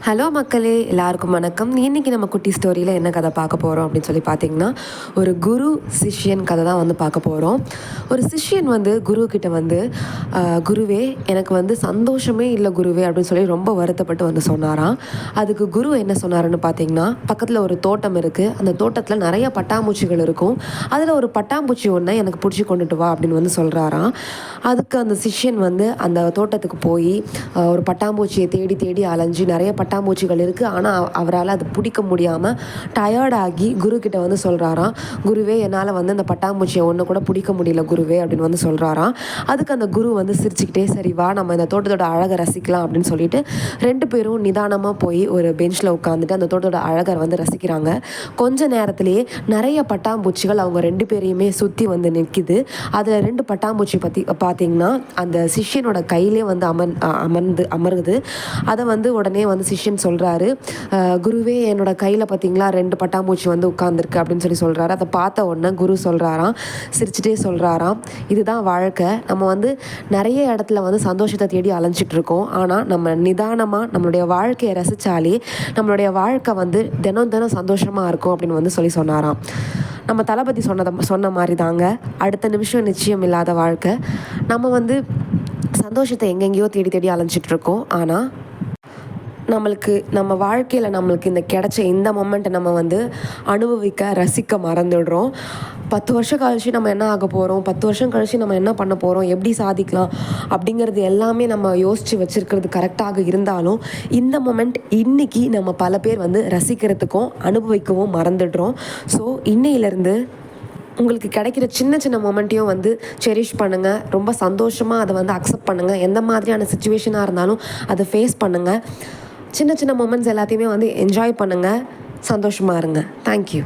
Hello மக்களே, எல்லாருக்கும் வணக்கம். இன்றைக்கி நம்ம குட்டி ஸ்டோரியில் என்ன கதை பார்க்க போகிறோம் அப்படின்னு சொல்லி பார்த்தீங்கன்னா, ஒரு குரு சிஷ்யன் கதை தான் வந்து பார்க்க போகிறோம். ஒரு சிஷ்யன் வந்து குருக்கிட்ட வந்து, குருவே எனக்கு வந்து சந்தோஷமே இல்லை குருவே அப்படின்னு சொல்லி ரொம்ப வருத்தப்பட்டு வந்து சொன்னாராம். அதுக்கு குரு என்ன சொன்னாருன்னு பார்த்தீங்கன்னா, பக்கத்தில் ஒரு தோட்டம் இருக்குது. அந்த தோட்டத்தில் நிறைய பட்டாம்பூச்சிகள் இருக்கும். அதில் ஒரு பட்டாம்பூச்சி ஒன்றை எனக்கு பிடிச்சி கொண்டுட்டு வா அப்படின்னு வந்து சொல்கிறாராம். அதுக்கு அந்த சிஷ்யன் வந்து அந்த தோட்டத்துக்கு போய் ஒரு பட்டாம்பூச்சியை தேடி தேடி அலைஞ்சி நிறைய பட்டாம்பூச்சிகள் இருக்குது. ஆனால் அவரால் அது பிடிக்க முடியாமல் டயர்டாகி குருக்கிட்ட வந்து சொல்கிறாராம், குருவே என்னால் வந்து அந்த பட்டாம்பூச்சியை ஒன்று கூட பிடிக்க முடியல குருவே அப்படின்னு வந்து சொல்கிறாராம். அதுக்கு அந்த குரு வந்து சிரிச்சுக்கிட்டே, சரி வா நம்ம இந்த தோட்டத்தோட அழகை ரசிக்கலாம் அப்படின்னு சொல்லிட்டு 2 பேரும் நிதானமாக போய் ஒரு பெஞ்சில் உட்காந்துட்டு அந்த தோட்டத்தோட அழகை வந்து ரசிக்கிறாங்க. கொஞ்ச நேரத்திலேயே நிறைய பட்டாம்பூச்சிகள் அவங்க 2 பேரையுமே சுற்றி வந்து நிற்கிது. அதில் 2 பட்டாம்பூச்சி பார்த்தீங்கன்னா அந்த சிஷ்யனோட கையிலே வந்து அமருது. அதை வந்து உடனே வந்து சிஷ்யன் சொல்கிறாரு, குருவே என்னோட கையில் பார்த்தீங்களா 2 பட்டாம்பூச்சி வந்து உட்காந்துருக்கு அப்படின்னு சொல்லி சொல்கிறாரு. அதை பார்த்த உடனே குரு சொல்கிறாராம், சிரிச்சுட்டே சொல்கிறாராம், இதுதான் வாழ்க்கை. நம்ம வந்து நிறைய இடத்துல வந்து சந்தோஷத்தை தேடி அலைஞ்சிட்ருக்கோம். ஆனால் நம்ம நிதானமாக நம்மளுடைய வாழ்க்கையை ரசித்தாலே நம்மளுடைய வாழ்க்கை வந்து தினம் தினம் சந்தோஷமாக இருக்கும் அப்படின்னு வந்து சொன்னாராம். நம்ம தளபதி சொன்ன மாதிரி தாங்க, அடுத்த நிமிஷம் நிச்சயம் இல்லாத வாழ்க்கை. நம்ம வந்து சந்தோஷத்தை எங்கெங்கேயோ தேடி தேடி அலைஞ்சிட்ருக்கோம். ஆனால் நம்ம வாழ்க்கையில் நம்மளுக்கு இந்த கிடைச்ச இந்த மொமெண்ட்டை நம்ம வந்து அனுபவிக்க ரசிக்க மறந்துடுறோம். 10 வருஷம் கழிச்சு நம்ம என்ன ஆக போகிறோம், 10 வருஷம் கழிச்சு நம்ம என்ன பண்ண போகிறோம், எப்படி சாதிக்கலாம் அப்படிங்கிறது எல்லாமே நம்ம யோசித்து வச்சுருக்கிறது கரெக்டாக இருந்தாலும் இந்த மொமெண்ட் இன்றைக்கி நம்ம பல பேர் வந்து ரசிக்கிறதுக்கும் அனுபவிக்கவும் மறந்துடுறோம். ஸோ இன்னையிலேருந்து உங்களுக்கு கிடைக்கிற சின்ன சின்ன மொமெண்ட்டையும் வந்து செரிஷ் பண்ணுங்கள். ரொம்ப சந்தோஷமாக அதை வந்து அக்செப்ட் பண்ணுங்கள். எந்த மாதிரியான சுச்சுவேஷனாக இருந்தாலும் அதை ஃபேஸ் பண்ணுங்கள். சின்ன சின்ன மொமெண்ட்ஸ் எல்லாத்தையுமே வந்து என்ஜாய் பண்ணுங்கள். சந்தோஷமாக இருங்க. தேங்க்யூ.